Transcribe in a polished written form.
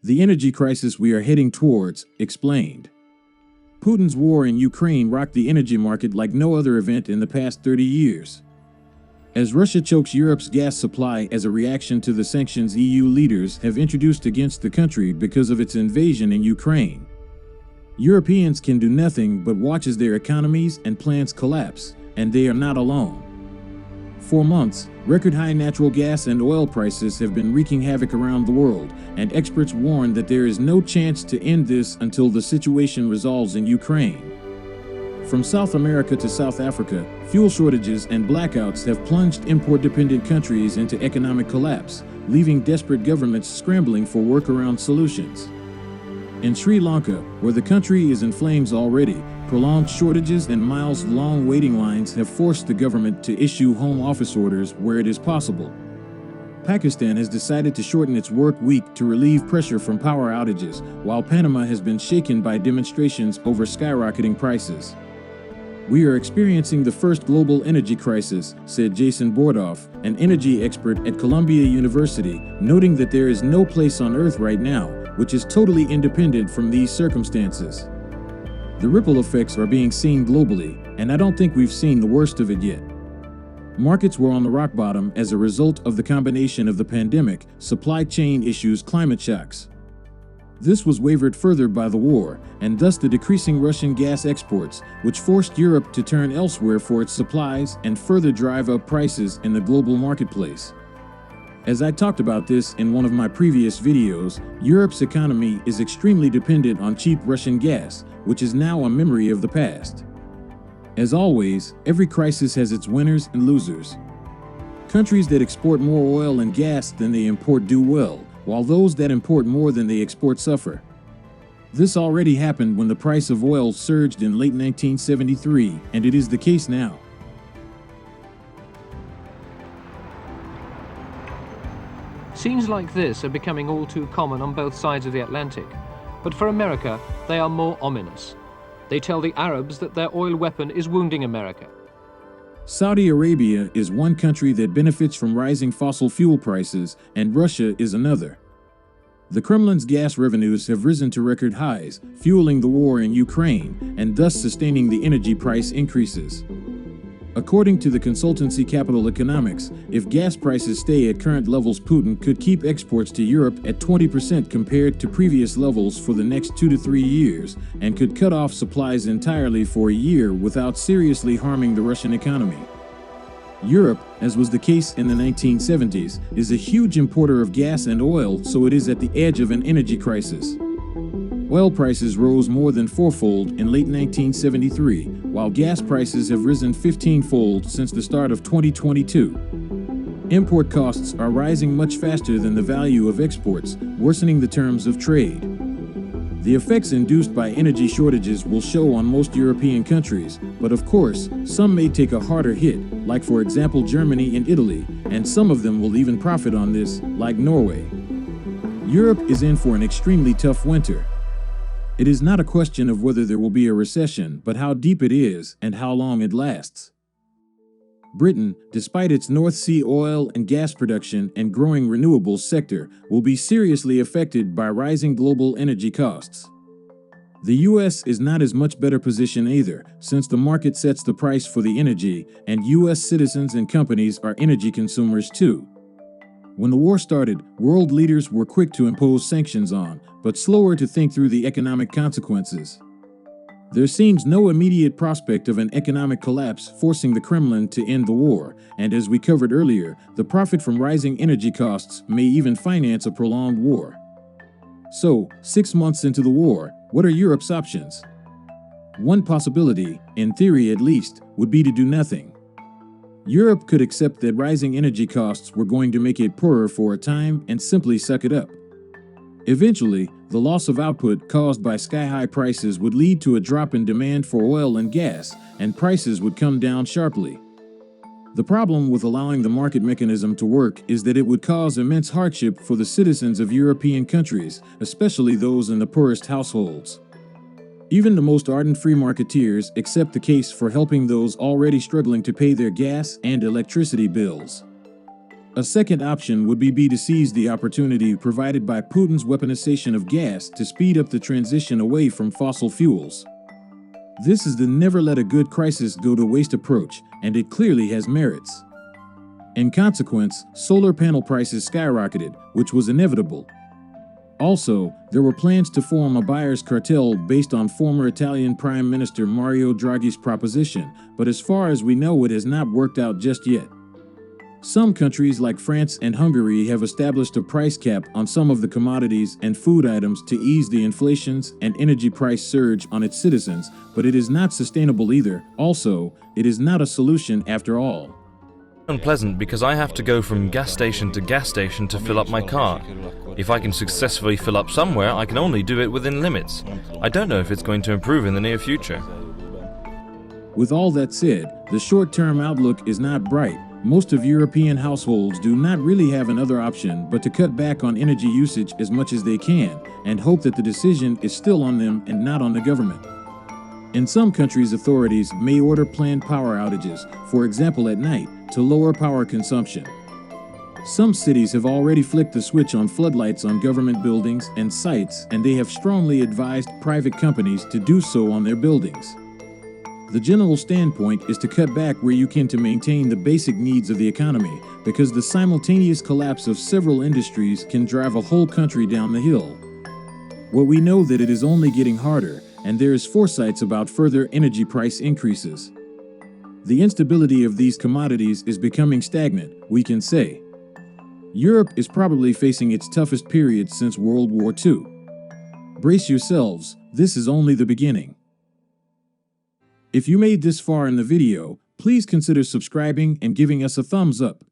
The energy crisis we are heading towards, explained. Putin's war in Ukraine rocked the energy market like no other event in the past 30 years. As Russia chokes Europe's gas supply as a reaction to the sanctions EU leaders have introduced against the country because of its invasion in Ukraine, Europeans can do nothing but watch as their economies and plans collapse, and they are not alone. For months, record-high natural gas and oil prices have been wreaking havoc around the world, and experts warn that there is no chance to end this until the situation resolves in Ukraine. From South America to South Africa, fuel shortages and blackouts have plunged import-dependent countries into economic collapse, leaving desperate governments scrambling for workaround solutions. In Sri Lanka, where the country is in flames already, prolonged shortages and miles-long waiting lines have forced the government to issue home office orders where it is possible. Pakistan has decided to shorten its work week to relieve pressure from power outages, while Panama has been shaken by demonstrations over skyrocketing prices. "We are experiencing the first global energy crisis," said Jason Bordoff, an energy expert at Columbia University, noting that there is no place on Earth right now which is totally independent from these circumstances. The ripple effects are being seen globally, and I don't think we've seen the worst of it yet. Markets were on the rock bottom as a result of the combination of the pandemic, supply chain issues, climate shocks. This was wavered further by the war, and thus the decreasing Russian gas exports, which forced Europe to turn elsewhere for its supplies and further drive up prices in the global marketplace. As I talked about this in one of my previous videos, Europe's economy is extremely dependent on cheap Russian gas, which is now a memory of the past. As always, every crisis has its winners and losers. Countries that export more oil and gas than they import do well, while those that import more than they export suffer. This already happened when the price of oil surged in late 1973, and it is the case now. Scenes like this are becoming all too common on both sides of the Atlantic, but for America, they are more ominous. They tell the Arabs that their oil weapon is wounding America. Saudi Arabia is one country that benefits from rising fossil fuel prices, and Russia is another. The Kremlin's gas revenues have risen to record highs, fueling the war in Ukraine, and thus sustaining the energy price increases. According to the consultancy Capital Economics, if gas prices stay at current levels, Putin could keep exports to Europe at 20% compared to previous levels for the next 2 to 3 years, and could cut off supplies entirely for a year without seriously harming the Russian economy. Europe, as was the case in the 1970s, is a huge importer of gas and oil, so it is at the edge of an energy crisis. Oil prices rose more than fourfold in late 1973, while gas prices have risen 15-fold since the start of 2022. Import costs are rising much faster than the value of exports, worsening the terms of trade. The effects induced by energy shortages will show on most European countries, but of course, some may take a harder hit, like for example Germany and Italy, and some of them will even profit on this, like Norway. Europe is in for an extremely tough winter. It is not a question of whether there will be a recession, but how deep it is and how long it lasts. Britain, despite its North Sea oil and gas production and growing renewables sector, will be seriously affected by rising global energy costs. The US is not as much better position either, since the market sets the price for the energy, and US citizens and companies are energy consumers too. When the war started, world leaders were quick to impose sanctions on, but slower to think through the economic consequences. There seems no immediate prospect of an economic collapse forcing the Kremlin to end the war, and as we covered earlier, the profit from rising energy costs may even finance a prolonged war. So, 6 months into the war, what are Europe's options? One possibility, in theory at least, would be to do nothing. Europe could accept that rising energy costs were going to make it poorer for a time and simply suck it up. Eventually, the loss of output caused by sky-high prices would lead to a drop in demand for oil and gas, and prices would come down sharply. The problem with allowing the market mechanism to work is that it would cause immense hardship for the citizens of European countries, especially those in the poorest households. Even the most ardent free marketeers accept the case for helping those already struggling to pay their gas and electricity bills. A second option would be to seize the opportunity provided by Putin's weaponization of gas to speed up the transition away from fossil fuels. This is the never let a good crisis go to waste approach, and it clearly has merits. In consequence, solar panel prices skyrocketed, which was inevitable. Also, there were plans to form a buyer's cartel based on former Italian Prime Minister Mario Draghi's proposition, but as far as we know, it has not worked out just yet. Some countries like France and Hungary have established a price cap on some of the commodities and food items to ease the inflations and energy price surge on its citizens, but it is not sustainable either. Also, it is not a solution after all. Unpleasant because I have to go from gas station to gas station to fill up my car. If I can successfully fill up somewhere, I can only do it within limits. I don't know if it's going to improve in the near future. With all that said, the short-term outlook is not bright. Most of European households do not really have another option but to cut back on energy usage as much as they can and hope that the decision is still on them and not on the government. In some countries, authorities may order planned power outages, for example at night, to lower power consumption. Some cities have already flicked the switch on floodlights on government buildings and sites, and they have strongly advised private companies to do so on their buildings. The general standpoint is to cut back where you can to maintain the basic needs of the economy, because the simultaneous collapse of several industries can drive a whole country down the hill. What we know that it is only getting harder, and there is foresights about further energy price increases. The instability of these commodities is becoming stagnant, we can say. Europe is probably facing its toughest period since World War II. Brace yourselves, this is only the beginning. If you made this far in the video, please consider subscribing and giving us a thumbs up.